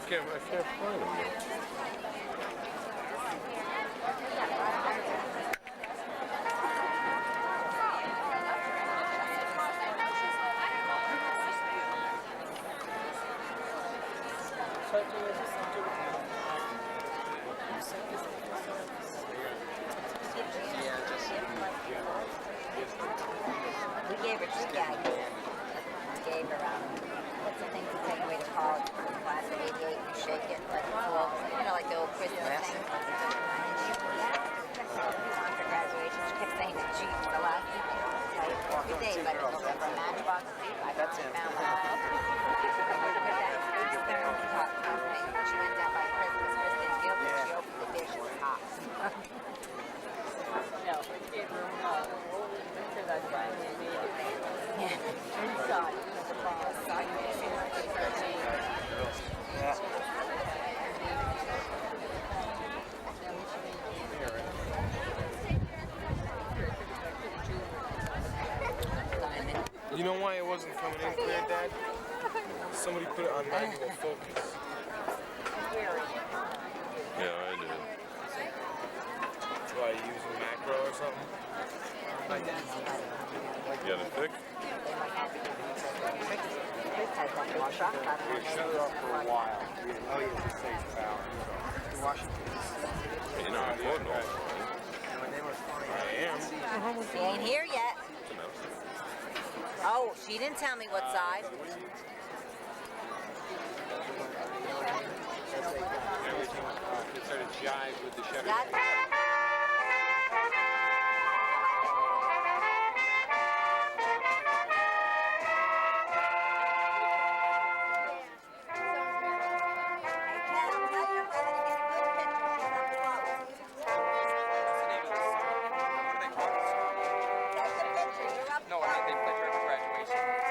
I can't find them. We gave her two gags. We gave her what's the thing to take away to college for the class of '88? You shake it like it's full, like the old Christmas thing. And she on her graduation, she kept saying that she the last every day, like over a matchbox seat. I found one. Put that big spoon on top of it. She went down by Christmas didn't feel it. She opened the dish, it was hot. No, it gave her because I finally made it inside the ball. You know why it wasn't coming in clear, Dad? Somebody put it on manual focus. Yeah, I did. Why, you using macro or something? You got it fixed? We shut it off for a while. Oh, yeah, it's a safe valve. In Washington. You know, I'm going off. And when they were flying, I am. She ain't here yet. Oh, she didn't tell me what side. everything sort of jive with the shutter. No, I think they played her graduation.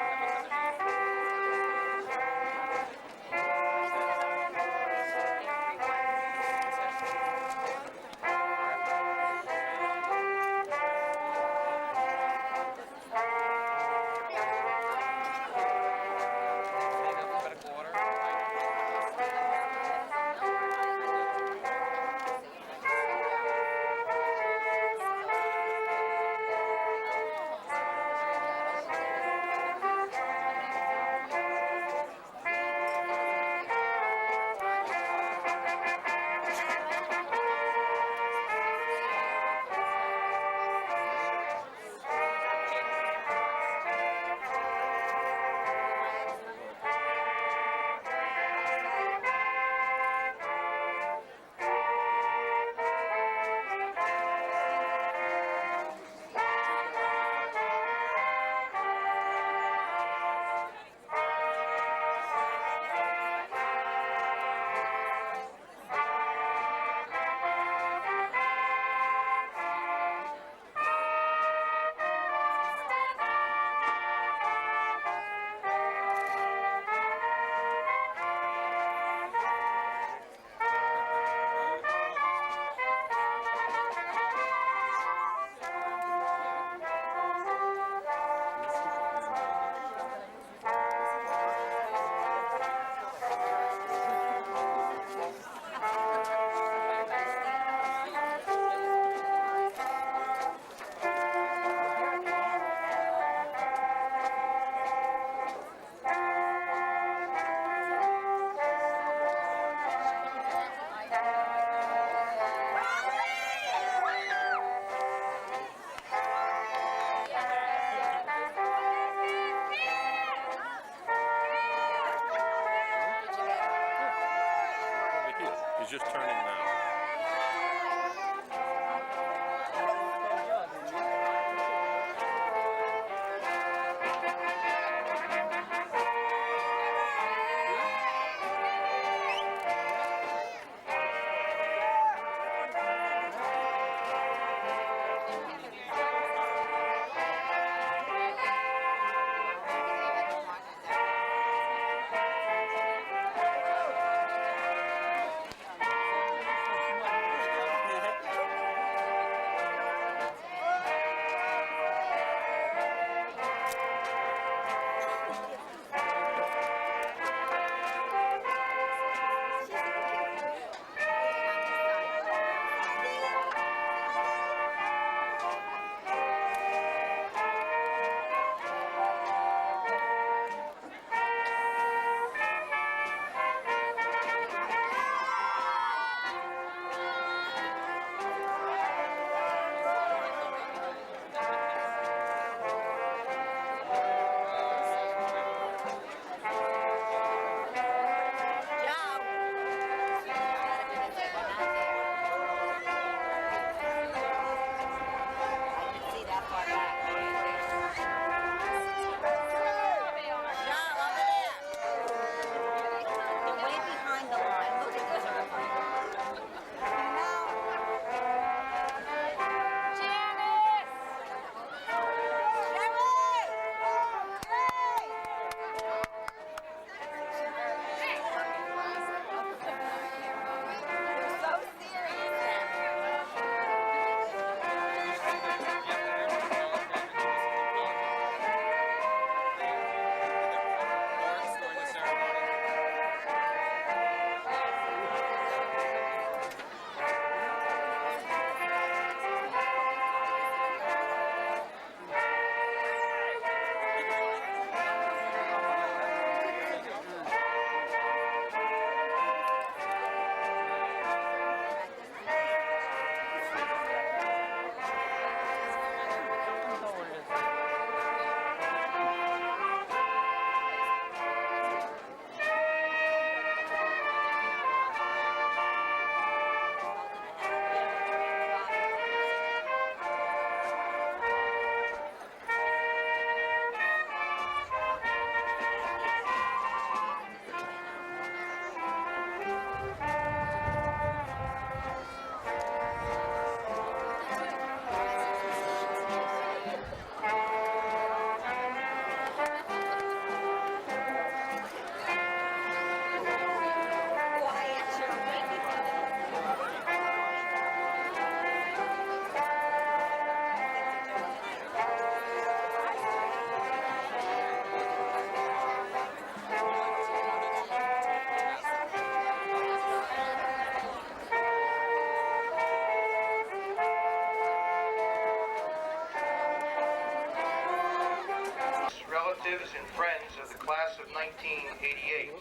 relatives and friends of the class of 1988,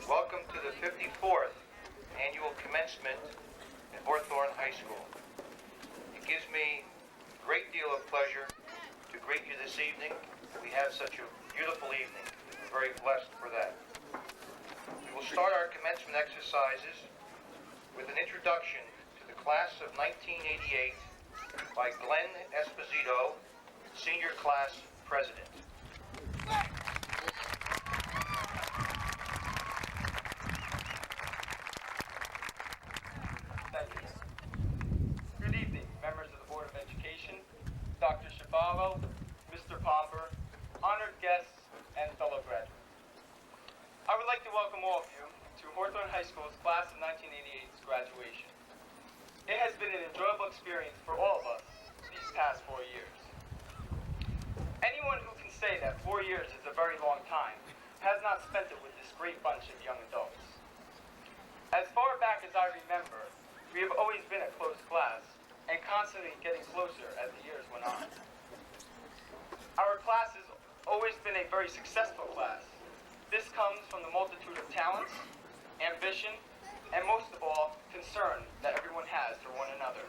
welcome to the 54th annual commencement at Hawthorne High School. It gives me a great deal of pleasure to greet you this evening. We have such a beautiful evening. We're very blessed for that. We will start our commencement exercises with an introduction to the class of 1988 by Glenn Esposito, Senior Class President. Thank you. Good evening, members of the Board of Education, Dr. Shabalo, Mr. Pomper, honored guests, and fellow graduates. I would like to welcome all of you to Hawthorne High School's class of 1988's graduation. It has been an enjoyable experience for all of us these past 4 years. Anyone who can say that 4 years is a very long time has not spent it with this great bunch of young adults. As far back as I remember, we have always been a close class and constantly getting closer as the years went on. Our class has always been a very successful class. This comes from the multitude of talents, ambition, and most of all, concern that everyone has for one another.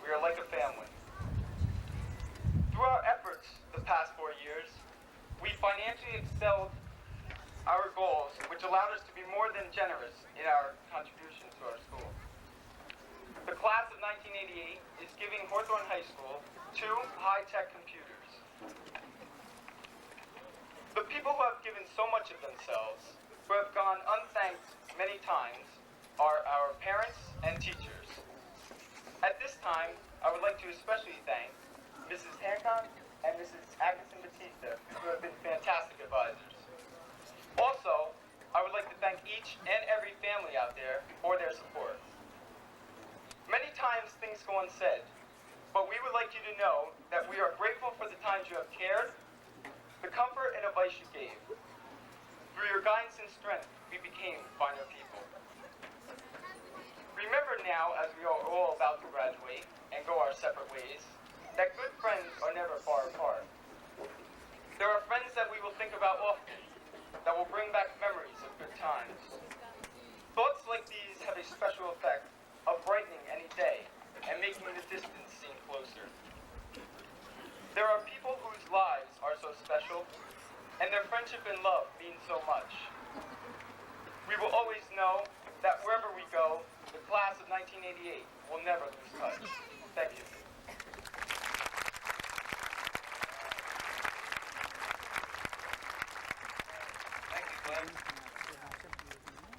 We are like a family. Through our efforts the past 4 years, we financially excelled our goals, which allowed us to be more than generous in our contribution to our school. The class of 1988 is giving Hawthorne High School 2 high-tech computers. The people who have given so much of themselves, who have gone unthanked many times, are our parents and teachers. At this time, I would like to especially thank Mrs. Hancock and Mrs. Atkinson Batista, who have been fantastic advisors. Also, I would like to thank each and every family out there for their support. Many times things go unsaid, but we would like you to know that we are grateful for the times you have cared, the comfort and advice you gave. Through your guidance and strength, we became finer people. Remember now, as we are all about to graduate and go our separate ways, that good friends are never far apart. There are friends that we will think about often, that will bring back memories of good times. Thoughts like these have a special effect of brightening any day and making the distance seem closer. There are people whose lives are so special, and their friendship and love mean so much. We will always know that wherever we go, the class of 1988 will never lose touch. Thank you. Thank you, Glenn.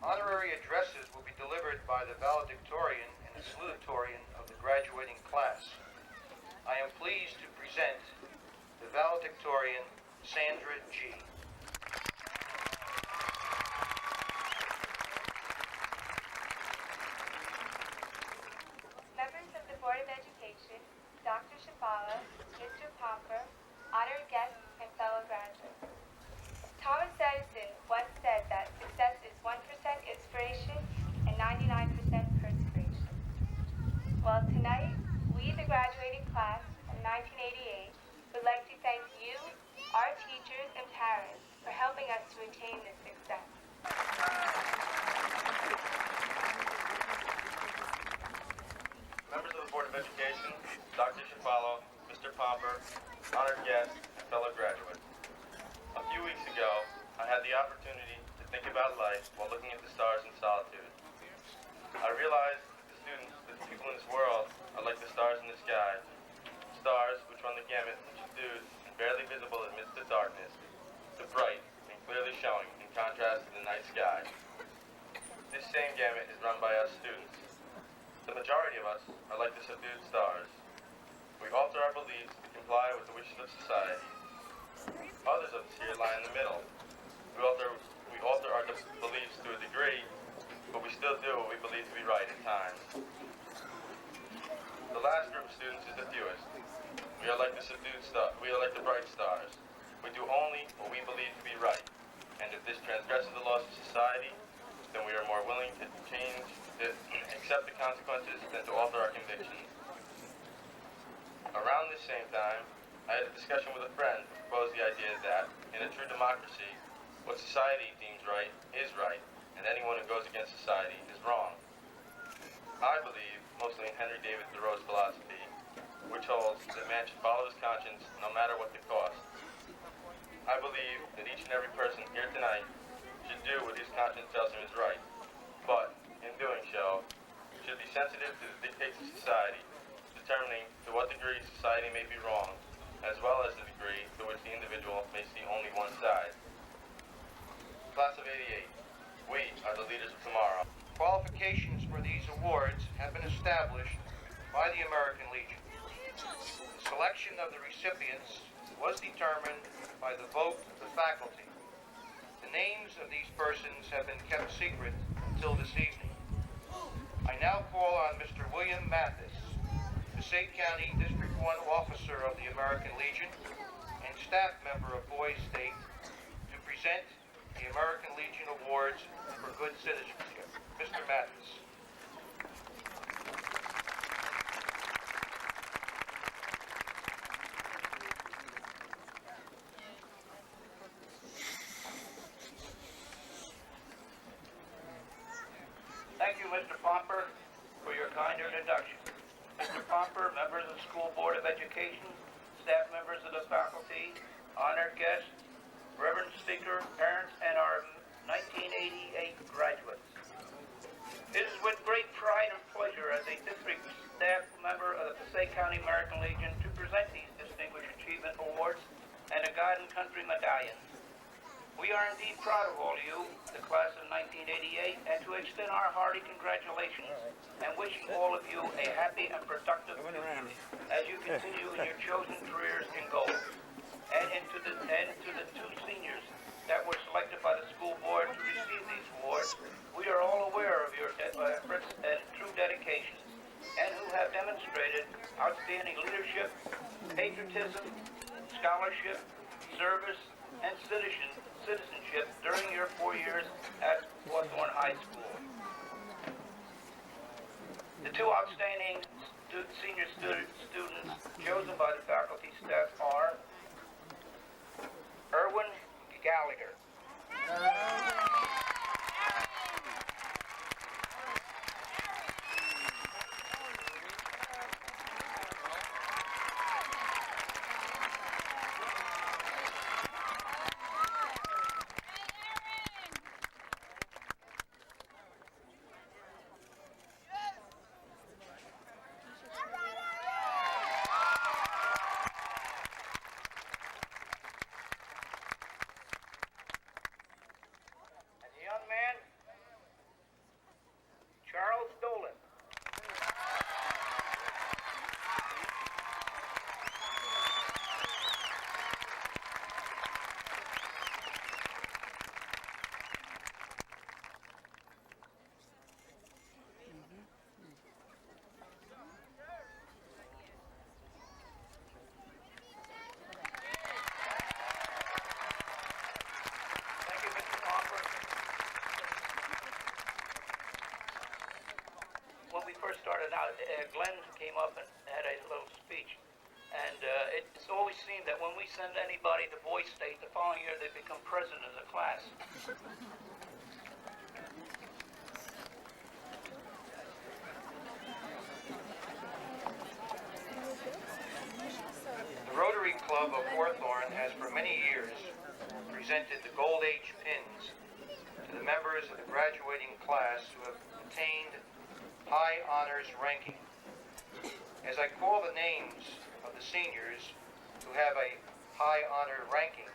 Honorary addresses will be delivered by the valedictorian and the salutatorian of the graduating class. I am pleased to present the valedictorian, Sandra G. Members of the Board of Education, Dr. Shabala, Mr. Pomper, honored guests, and fellow graduates. Thomas Edison once said that success is 1% inspiration and 99% perspiration. Well, tonight, we, the graduating class of 1988, would like to thank you, our teachers and parents, for helping us to attain this success. Members of the Board of Education, Dr. Shafalo, Mr. Pomper, honored guests, and fellow graduates. A few weeks ago, I had the opportunity to think about life while looking at the stars in solitude. I realized that the people in this world are like the stars in the sky, stars which run the gamut from subdued and barely visible amidst the darkness, to bright and clearly showing in contrast to the night sky. This same gamut is run by us students. The majority of us are like the subdued stars. We alter our beliefs to comply with the wishes of society. Others of us here lie in the middle. We alter our beliefs to a degree, but we still do what we believe to be right at times. The last group of students is the fewest. We are like the bright stars. We do only what we believe to be right. And if this transgresses the laws of society, then we are more willing to accept the consequences than to alter our convictions. Around this same time, I had a discussion with a friend who proposed the idea that, in a true democracy, what society deems right is right, and anyone who goes against society is wrong. I believe mostly in Henry David Thoreau's philosophy, which holds that man should follow his conscience no matter what the cost. I believe that each and every person here tonight should do what his conscience tells him is right, but, in doing so, should be sensitive to the dictates of society, determining to what degree society may be wrong, as well as the degree to which the individual may see only one side. Class of '88, we are the leaders of tomorrow. Qualifications for these awards have been established by the American Legion. The selection of the recipients was determined by the vote of the faculty. The names of these persons have been kept secret until this evening. I now call on Mr. William Mathis, Passaic County District 1 officer of the American Legion and staff member of Boys State, to present the American Legion Awards for Good Citizenship. Mr. Mathis. Thank you, Mr. Pomper, for your kind introduction. Mr. Pomper, members of the School Board of Education, staff members of the faculty, honored guests, Reverend Speaker, parents, and our 1988 graduates. It is with great pride and pleasure as a district staff member of the Passaic County American Legion to present these Distinguished Achievement Awards and the God and Country Medallion. We are indeed proud of all of you, the class of 1988, and to extend our hearty congratulations and wish all of you a happy and productive future as you continue in your chosen careers and goals. And to the two seniors that were selected by the school board to receive these awards, we are all aware of your efforts and true dedication, and who have demonstrated outstanding leadership, patriotism, scholarship, service, and citizenship during your 4 years at Hawthorne High School. The two outstanding senior students chosen by the faculty staff are Erwin Gallagher. Charles Dolan. Thank you, Mr. Pomper. When we first started out, Glenn came up and had a little speech, and it's always seemed that when we send anybody to Boys State, the following year they become president of the class. The Rotary Club of Hawthorne has for many years presented the Gold Age pins to the members of the graduating class who have attained high honors ranking. As I call the names of the seniors who have a high honor ranking,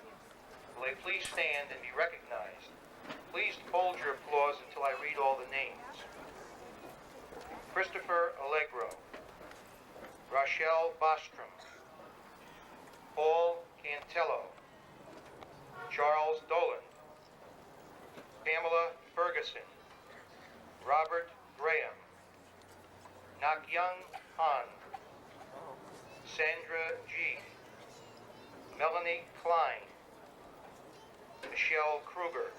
will they please stand and be recognized? Please hold your applause until I read all the names. Christopher Allegro, Rochelle Bostrom, Paul Cantello, Charles Dolan, Pamela Ferguson, Robert Graham, Nak-Young Han, Sandra G, Melanie Klein, Michelle Kruger,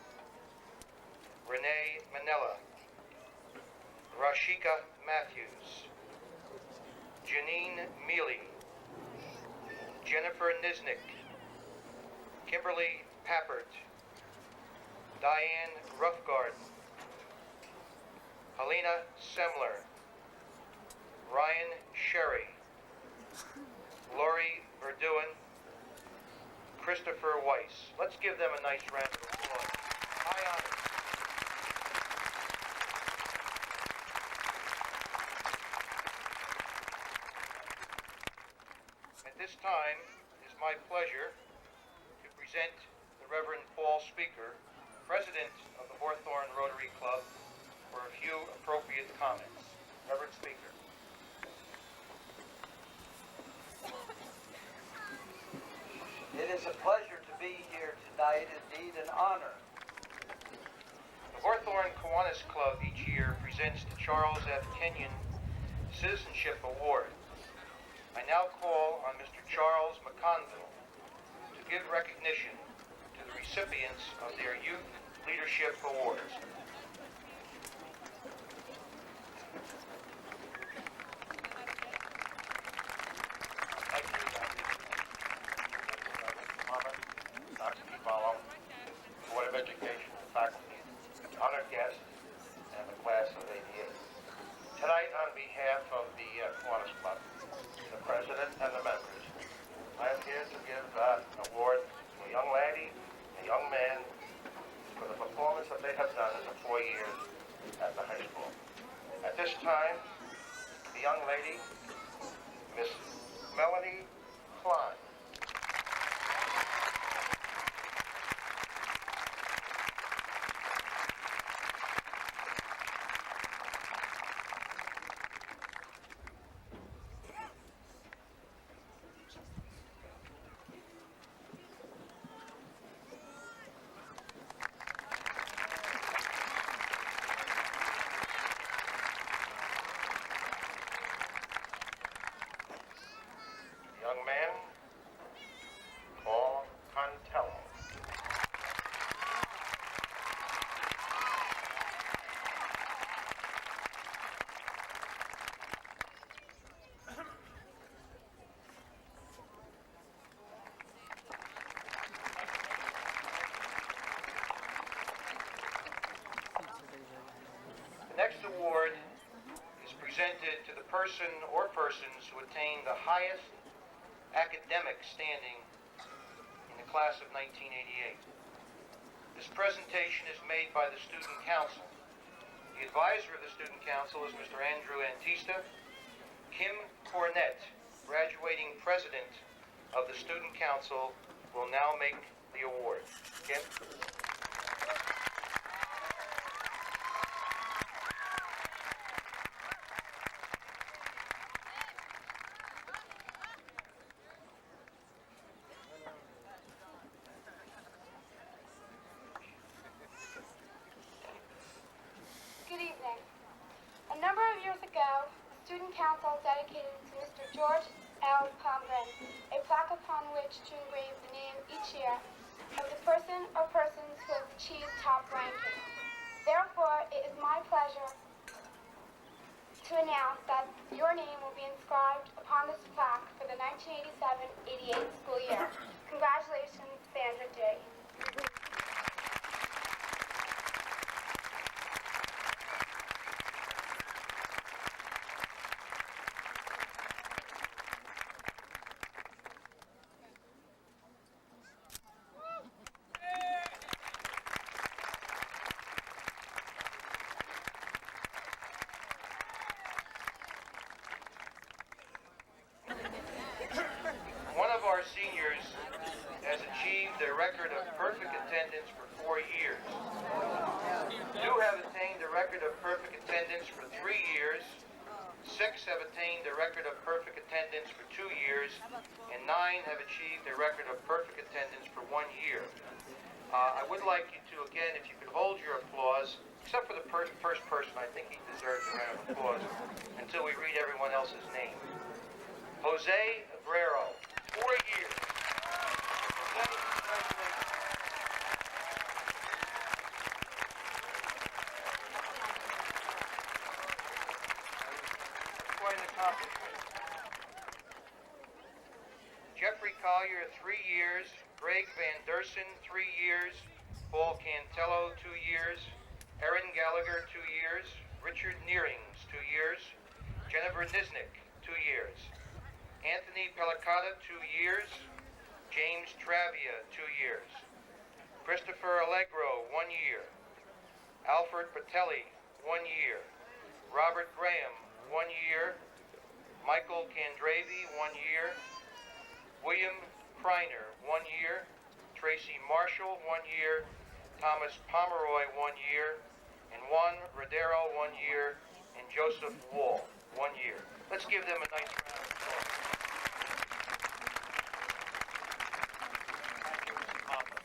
Renee Manella, Rashika Matthews, Janine Mealy, Jennifer Jennifer Niznik, Kimberly Pappert, Diane Roughgarden, Helena Semler, Ryan Sherry, Lori Verduin, Christopher Weiss. Let's give them a nice round of applause. High honors. At this time, it is my pleasure to present the Reverend Paul Speaker, President of the Hawthorne Rotary Club, for a few appropriate comments. Reverend Speaker. It is a pleasure to be here tonight, indeed an honor. The Hawthorne Kiwanis Club each year presents the Charles F. Kenyon Citizenship Award. I now call on Mr. Charles McConville to give recognition to the recipients of their Youth Leadership Awards. Thank you, Dr. Shapalo, Board of Education, faculty, honored guests, and the class of '88. Tonight, on behalf of the Kiwanis Club, the president and the members, I am here to give an award to a young lady, a young man, for the performance that they have done in the 4 years at the high school. At this time, the young lady, Miss Melanie Klein. Young man, Paul Contello. The next award is presented to the person or persons who attain the highest academic standing in the class of 1988. This presentation is made by the Student Council. The advisor of the Student Council is Mr. Andrew Antista. Kim Cornett, graduating president of the Student Council, will now make the award. Kim? Good evening. A number of years ago, the Student Council dedicated to Mr. George L. Pomgren a plaque upon which to engrave the name each year of the person or persons who have achieved top ranking. Therefore, it is my pleasure to announce that your name will be inscribed upon this plaque for the 1987-88 school year. Congratulations, Sandra J. One of our seniors has achieved a record of perfect attendance for 4 years. Two have attained a record of perfect attendance for 3 years. 6 have attained a record of perfect attendance for 2 years. And 9 have achieved a record of perfect attendance for 1 year. I would like you to, again, if you could hold your applause, except for the first person, I think he deserves a round of applause, until we read everyone else's name. Jose Abrero, 4 years. Jose, congratulations. Quite an accomplishment. Jeffrey Collier, 3 years. Greg Van Dersen, 3 years. Paul Cantello, 2 years. Erin Gallagher, 2 years. Richard Nearings, 2 years. Jennifer Nisnik, 2 years. Anthony Pellicata, 2 years. James Travia, 2 years. Christopher Allegro, 1 year. Alfred Patelli, 1 year. Robert Graham, 1 year. Michael Candravy, 1 year. William Kreiner, 1 year. Tracy Marshall, 1 year. Thomas Pomeroy, 1 year. And Juan Rodero, 1 year. And Joseph Wall, 1 year. Let's give them a nice round of applause. Thank you, Mr. Papa.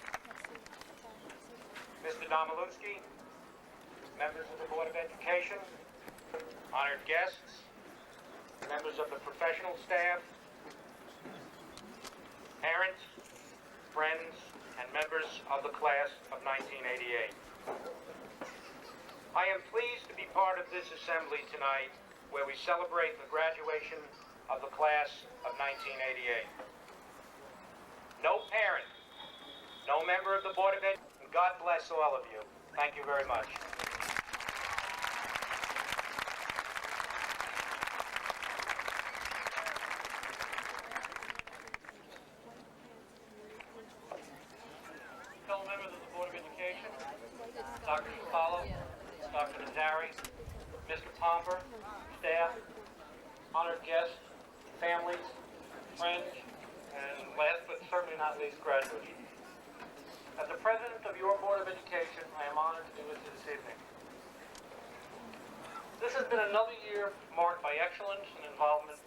Mr. Domilewski, members of the Board of Education, honored guests, members of the professional staff, parents, friends, and members of the class of 1988. I am pleased to be part of this assembly tonight where we celebrate the graduation of the class of 1988. No parent, no member of the Board of Education, and God bless all of you. Thank you very much. Fellow members of the Board of Education, Dr. Shapalo, Dr. Nazari, Mr. Pomper, staff, honored guests, families, friends, and last but certainly not least, graduates. As the president of your Board of Education, I am honored to be with you this evening. This has been another year marked by excellence and involvement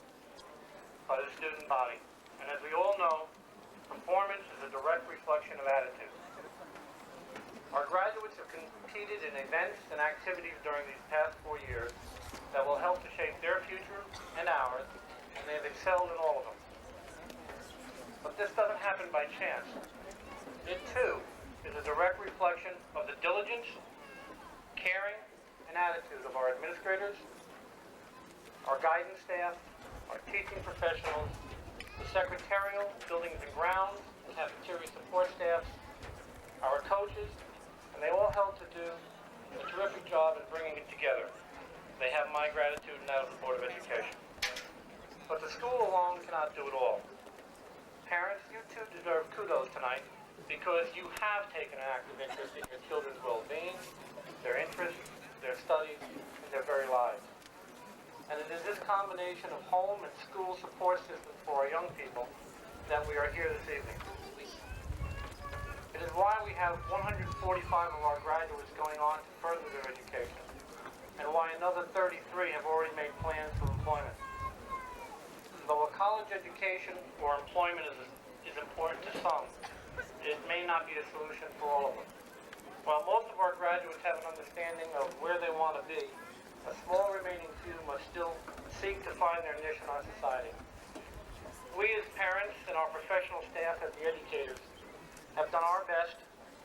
by the student body. And as we all know, performance is a direct reflection of attitude. Our graduates have competed in events and activities during these past 4 years that will help to shape their future and ours, and they have excelled in all of them. But this doesn't happen by chance. It, too, is a direct reflection of the diligence, caring, and attitude of our administrators, our guidance staff, our teaching professionals, the secretarial, buildings and grounds, and cafeteria support staff, our coaches, and they all helped to do a terrific job in bringing it together. They have my gratitude and that of the Board of Education. But the school alone cannot do it all. Parents, you too deserve kudos tonight because you have taken an active interest in your children's well-being, their interests, their studies, and their very lives. And it is this combination of home and school support systems for our young people that we are here this evening. It is why we have 145 of our graduates going on to further their education, and why another 33 have already made plans for employment. Though a college education or employment is important to some, it may not be the solution for all of them. While most of our graduates have an understanding of where they want to be, a small remaining few must still seek to find their niche in our society. We as parents and our professional staff as the educators have done our best,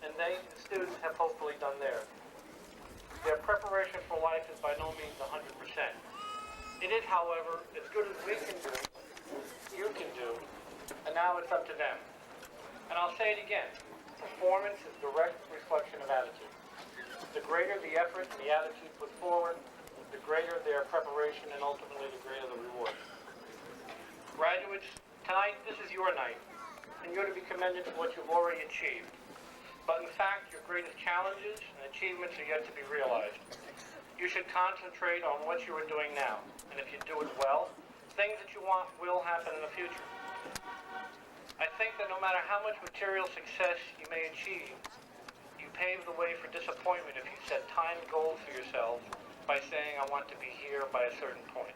and they, the students, have hopefully done theirs. Their preparation for life is by no means 100%. It is, however, as good as we can do, you can do, and now it's up to them. And I'll say it again, performance is a direct reflection of attitude. The greater the effort and the attitude put forward, the greater their preparation and ultimately the greater the reward. Graduates, tonight this is your night, and you're to be commended for what you've already achieved. But in fact, your greatest challenges and achievements are yet to be realized. You should concentrate on what you are doing now, and if you do it well, things that you want will happen in the future. I think that no matter how much material success you may achieve, you pave the way for disappointment if you set timed goals for yourselves by saying, I want to be here by a certain point.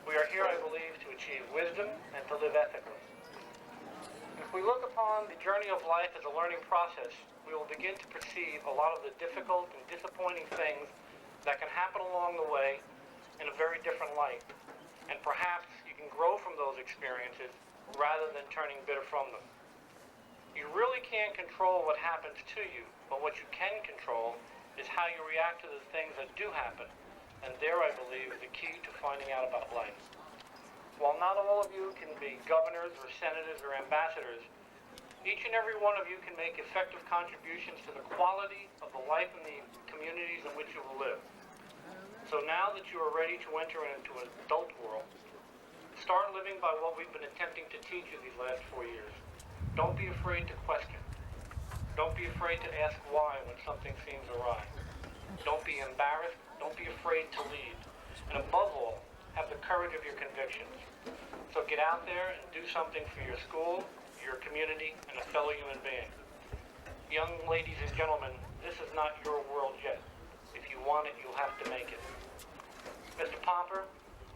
We are here, I believe, to achieve wisdom and to live ethically. If we look upon the journey of life as a learning process, we will begin to perceive a lot of the difficult and disappointing things that can happen along the way in a very different light. And perhaps you can grow from those experiences rather than turning bitter from them. You really can't control what happens to you, but what you can control is how you react to the things that do happen. And there, I believe, is the key to finding out about life. While not all of you can be governors or senators or ambassadors, each and every one of you can make effective contributions to the quality of the life and the communities in which you will live. So now that you are ready to enter into an adult world, start living by what we've been attempting to teach you these last 4 years. Don't be afraid to question. Don't be afraid to ask why when something seems awry. Don't be embarrassed. Don't be afraid to lead. And above all, have the courage of your convictions. So get out there and do something for your school, your community, and a fellow human being. Young ladies and gentlemen, this is not your world yet. If you want it, you'll have to make it. Mr. Pomper,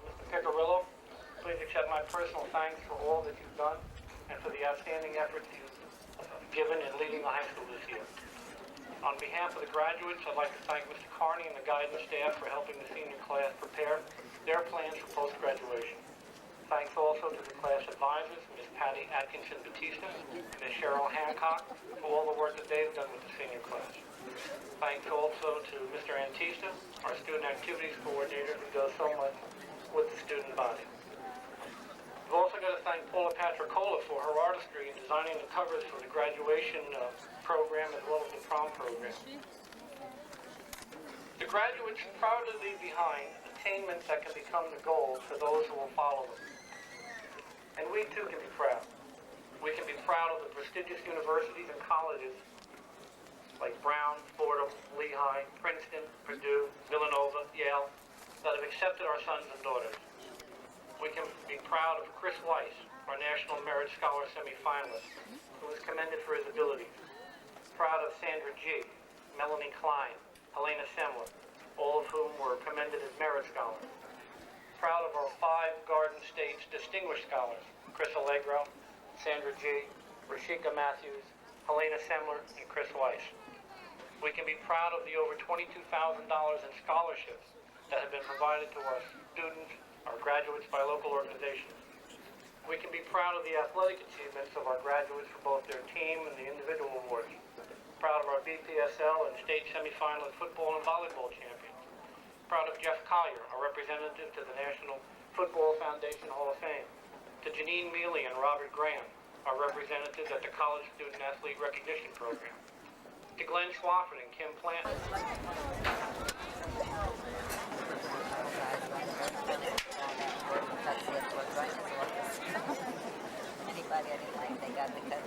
Mr. Piccarillo, please accept my personal thanks for all that you've done and for the outstanding efforts you've given in leading the high school this year. On behalf of the graduates, I'd like to thank Mr. Carney and the guidance staff for helping the senior class prepare their plans for post-graduation. Thanks also to the class advisors, Ms. Patty Atkinson-Batista and Ms. Cheryl Hancock, for all the work that they've done with the senior class. Thanks also to Mr. Antista, our student activities coordinator, who does so much with the student body. We've also got to thank Paula Patricola for her artistry in designing the covers for the graduation program as well as the prom program. The graduates proudly leave behind attainments that can become the goals for those who will follow them. And we too can be proud. We can be proud of the prestigious universities and colleges like Brown, Fordham, Lehigh, Princeton, Purdue, Villanova, Yale, that have accepted our sons and daughters. We can be proud of Chris Weiss, our National Merit Scholar semifinalist, who was commended for his abilities. Proud of Sandra G., Melanie Klein, Helena Semler, all of whom were commended as Merit Scholars. Proud of our 5 Garden States Distinguished Scholars, Chris Allegro, Sandra G., Rashika Matthews, Helena Semler, and Chris Weiss. We can be proud of the over $22,000 in scholarships that have been provided to our students, our graduates by local organizations. We can be proud of the athletic achievements of our graduates for both their team and the individual awards. Proud of our BPSL and state semifinalist football and volleyball champions. Proud of Jeff Collier, our representative to the National Football Foundation Hall of Fame. To Janine Mealy and Robert Graham, our representatives at the College Student Athlete Recognition Program. To Glenn Swafford and Kim Plant.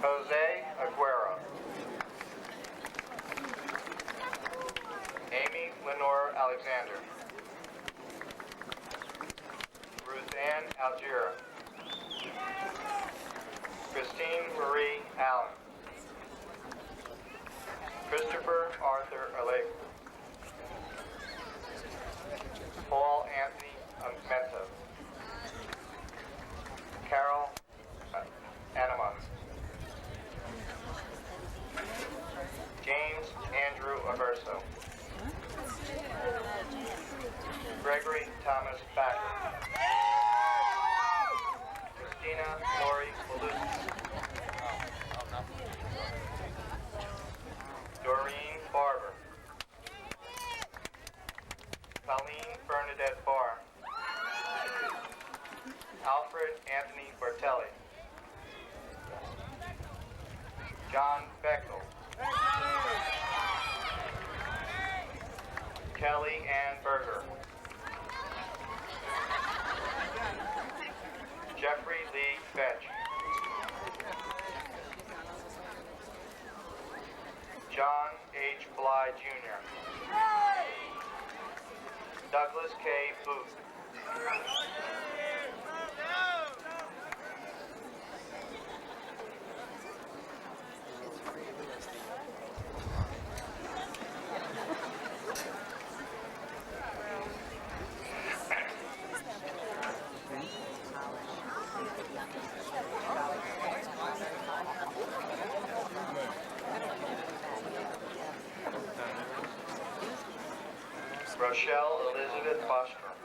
Jose Aguero. Amy Lenore Alexander. Ruth Ann Algira. Christine Marie Allen. Christopher Arthur Alleg. Paul Anthony Menta. Carol Animas. James Andrew Averso. Gregory Thomas Backer. Christina Lori Waluski. Doreen Barber. Colleen Bernadette Barr. Alfred Anthony Bartelli. John Bechtel. Kelly Ann Berger. Jeffrey Lee Fetch. John H. Bly Jr. Douglas K. Booth. Rochelle Elizabeth Bostrom.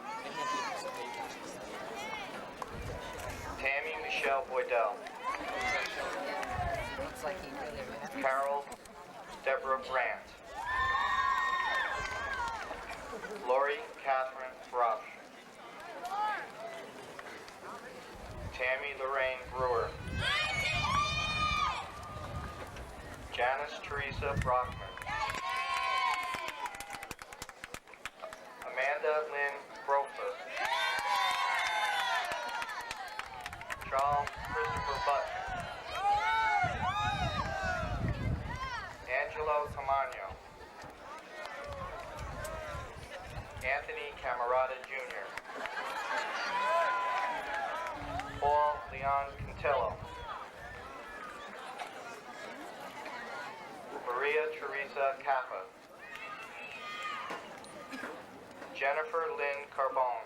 Tammy Michelle Boydell. Carol Deborah Brandt. Lori Catherine Brush. Tammy Lorraine Brewer. Janice Teresa Brockman. Amanda Lynn Grofer. Charles Christopher Button. Angelo Tamagno. Anthony Camarada Jr. Paul Leon Cantello. Maria Teresa Kappa. Jennifer Lynn Carbone.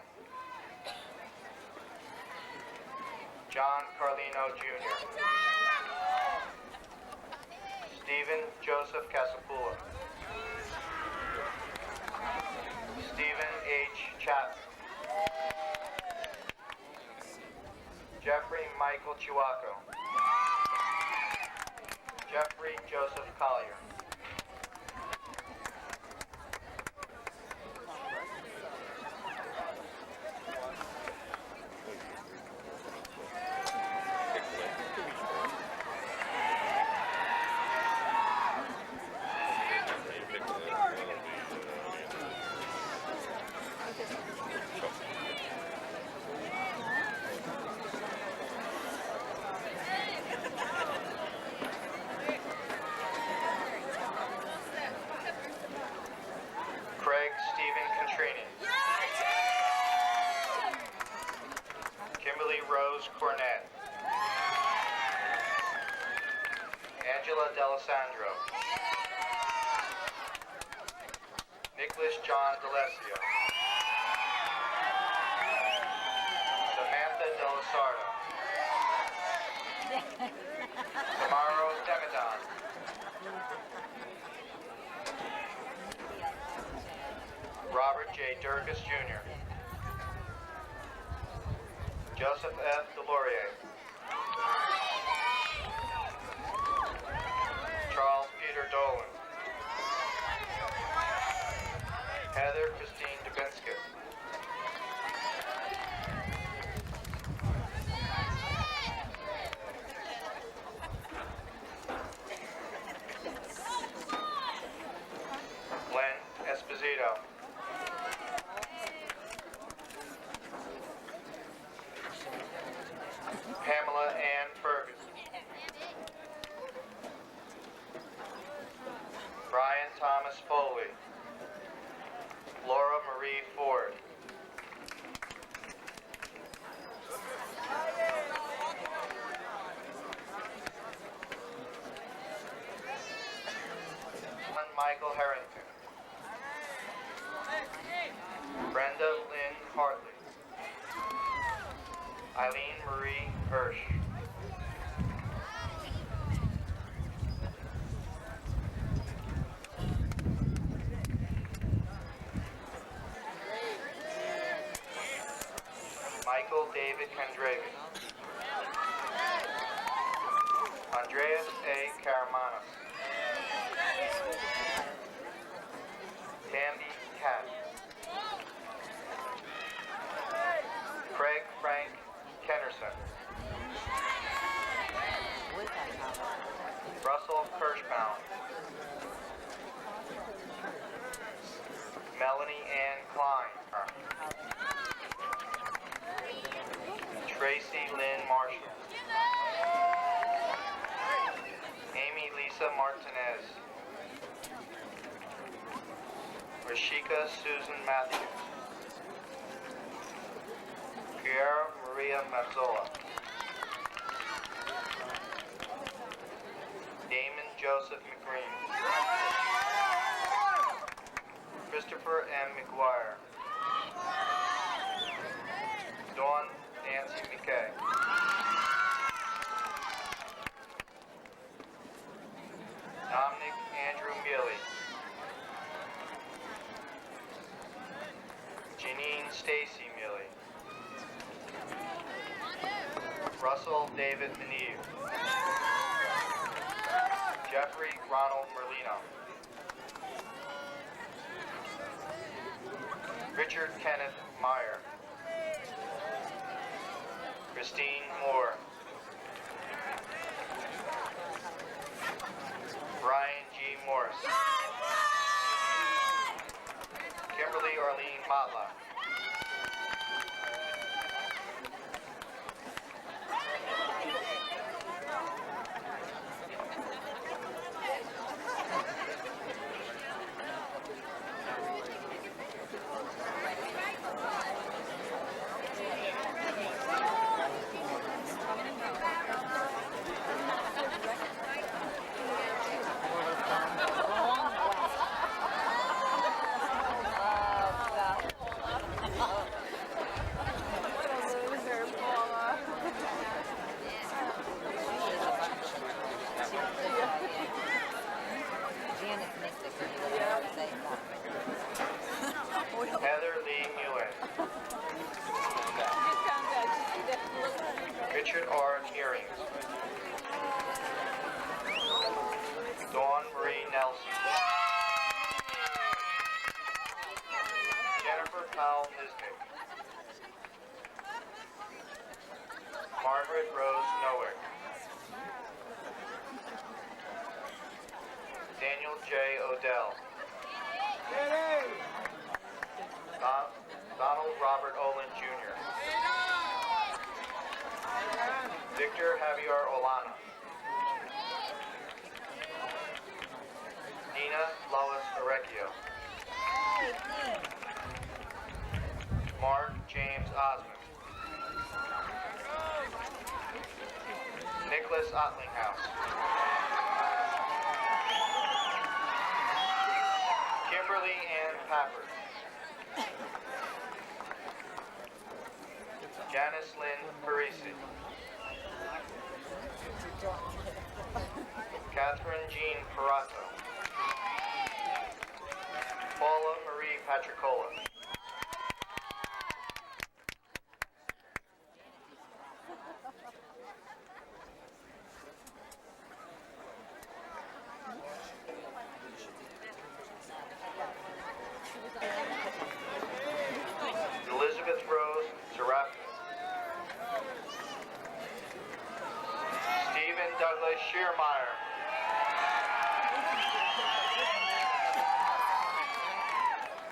John Carlino Jr. Stephen Joseph Casapula. Stephen H. Chapman. Jeffrey Michael Chihuaco. Jeffrey Joseph Collier. Craig Stephen Contrini. Kimberly Rose Cornett. Angela D'Alessandro. Nicholas John D'Alessio. Samantha Delasardo. Tamaro Demidon. Robert J. Durkis Jr. Joseph F. Delorier. Charles Peter Dolan. Heather Christine Dubinsky. Glenn Esposito. Pamela Ann Ferguson. Brian Thomas Foley. Laura Marie Ford. Michael Harrington. Brenda Lynn Hartley. Eileen Marie Hirsch. Michael David Kandravy. Andreas A. Karamanos. Candy Cat. Craig Frank Kennerson. Russell Kirschbaum. Melanie Ann Klein. Tracy Lynn Marshall. Amy Lisa Martinez. Rashika Susan Matthews. Pierre Maria Mazzola. Damon Joseph McGreen. Christopher M. McGuire. Dawn Nancy McKay. Dominic Andrew Mealy. Janine Stacy Mealy. Russell David Meneve. Jeffrey Ronald Merlino. Richard Kenneth Meyer. Christine Moore. Brian G. Morris. Kimberly Arlene Matla. Janet makes the Heather Lee Nguyen. Richard R. Earrings. Dawn Marie Nelson. Jennifer Powell Nisnick. Margaret Rose Nowick. Daniel J. Odell. Donald Robert Olin Jr. Victor Javier Olana. Nina Lois Orecchio. Mark James Osmond. Nicholas Ottlinghouse. Kimberly Ann Pappard. Janice Lynn Parisi. Catherine Jean Parato. Paula Marie Patricola. Elizabeth Rose Serapis. Stephen Douglas Shearmeyer.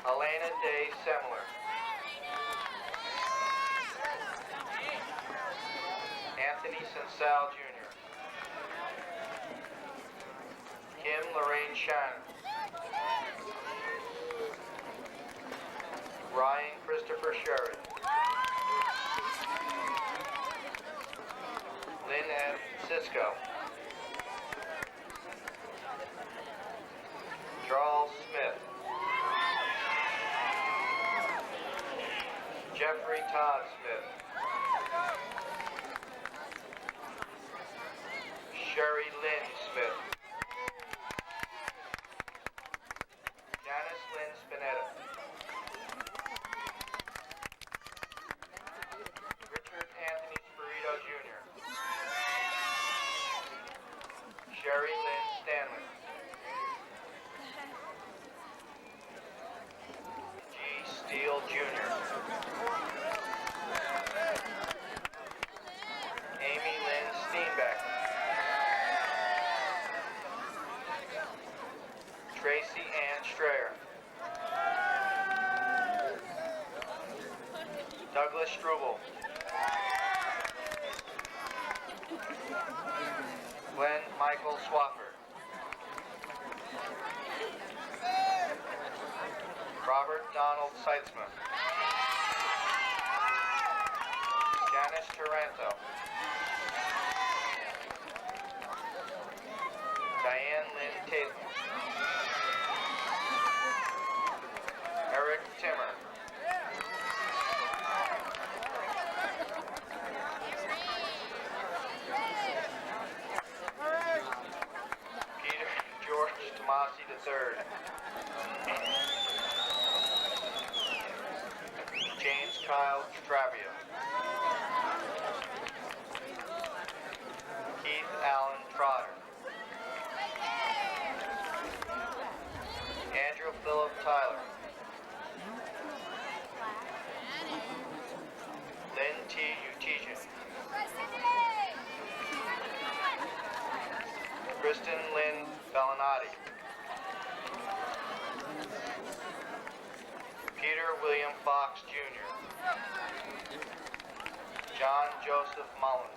Elena Day Semler. Anthony Sensal Jr. Kim Lorraine Shannon. Ryan Christopher Sherry. Lynn M. Cisco. Charles Smith. Jeffrey Todd Smith. Sherry Lynn Smith. Janice Lynn Spinetta. Richard Anthony Spirito Jr. Sherry Lynn Stanley. G. Steele Jr. Amy Lynn Steenbeck. Tracy Ann Strayer. Douglas Struble. Glenn Michael Swafford. Robert Donald Seitzman. Janice Taranto. Diane Lynn Tatum. Eric Timmer. Peter George Tomasi III. James Kyle Stravia. Keith Allen Trotter. Andrew Philip Tyler. Lynn T. Utijian. Kristen Lynn Bellinati. Peter William Fox Jr. John Joseph Mullen.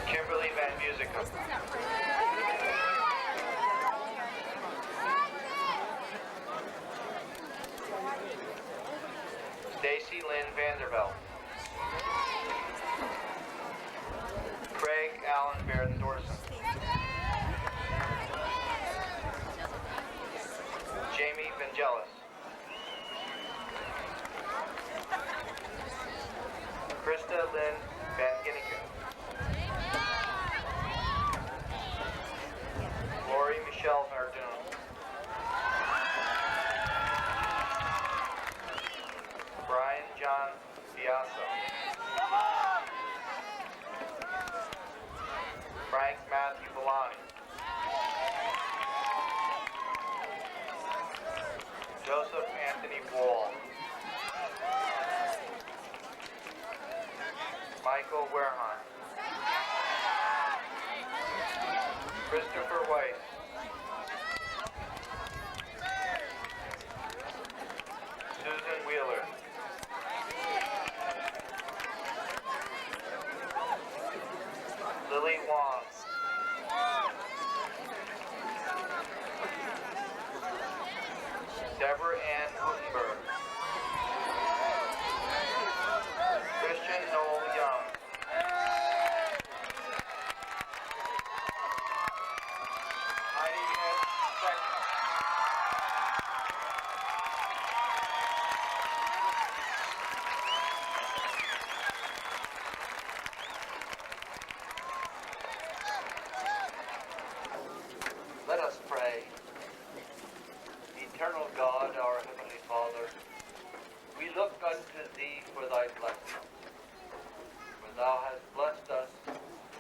Kimberly Van Musica. Stacy Lynn Vanderbilt. Craig Allen Baird Dorson. Jamie Vangelis. Krista Lynn Van Ginneken. Lori Michelle Verdun. Brian John Piazza. Frank Matthew Bellani. Joseph Anthony Wall. Michael Wareheim. Christopher Weiss. Susan Wheeler. Lily Wong. Deborah Ann Gutenberg. Christian Noel Young. Heidi S. Beckman. Let us pray. Eternal God, our Heavenly Father, we look unto Thee for Thy blessing. For Thou hast blessed us,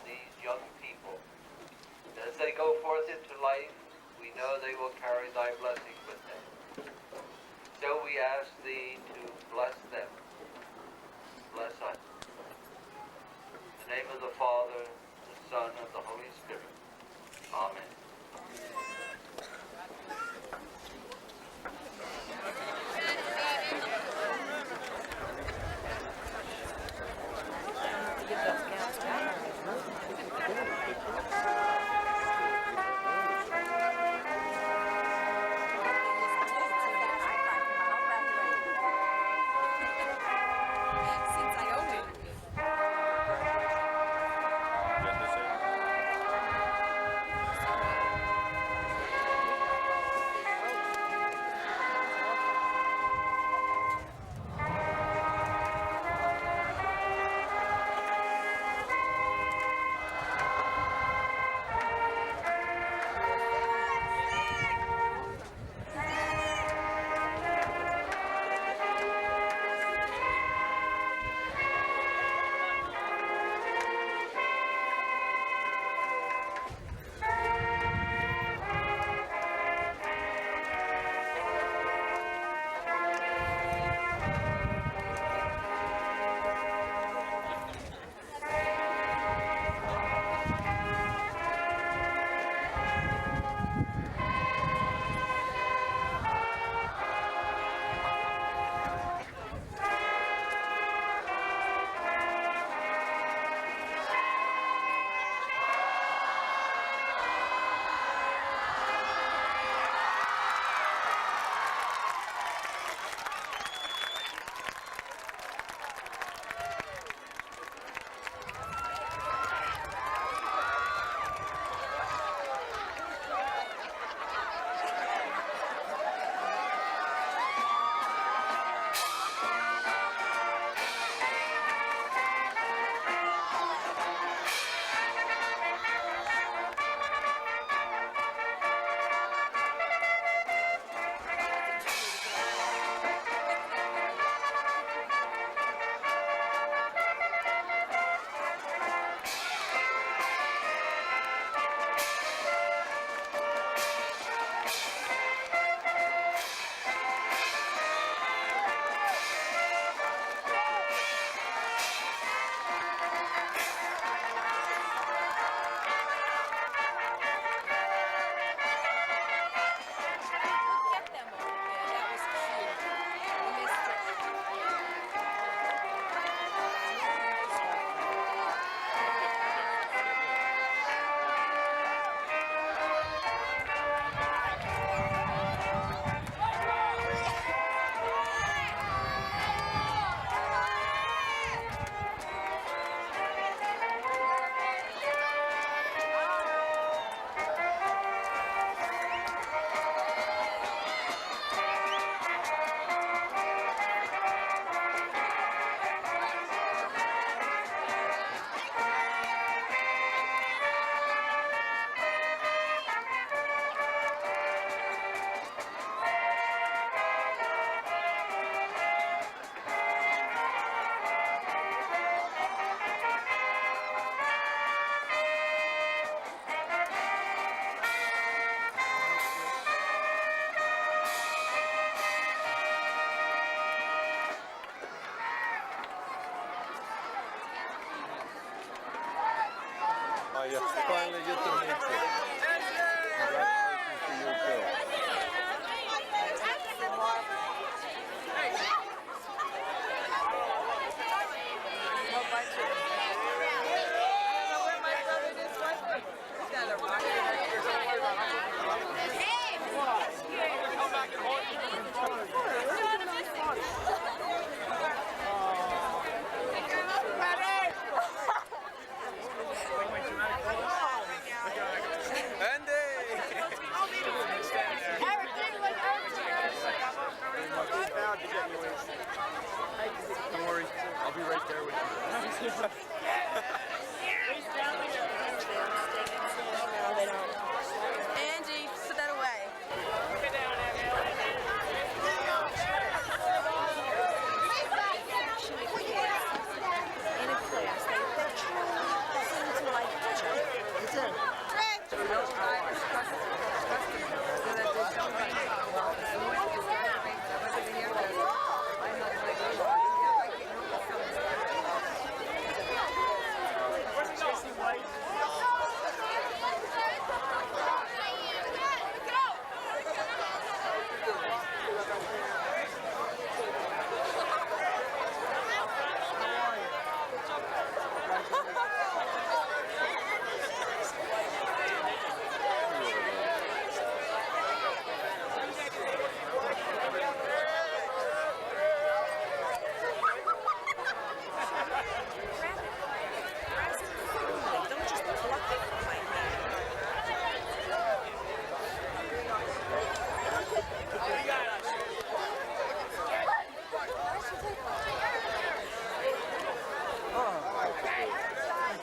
these young people. As they go forth into life, we know they will carry Thy blessing with them. So we ask Thee to bless them. Bless us. In the name of the Father, the Son, and the Holy Spirit. Amen.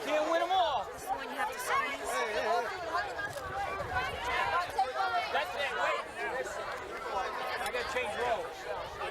Can't win them all. This is the one you have to sign. That's it, wait. I gotta change roles.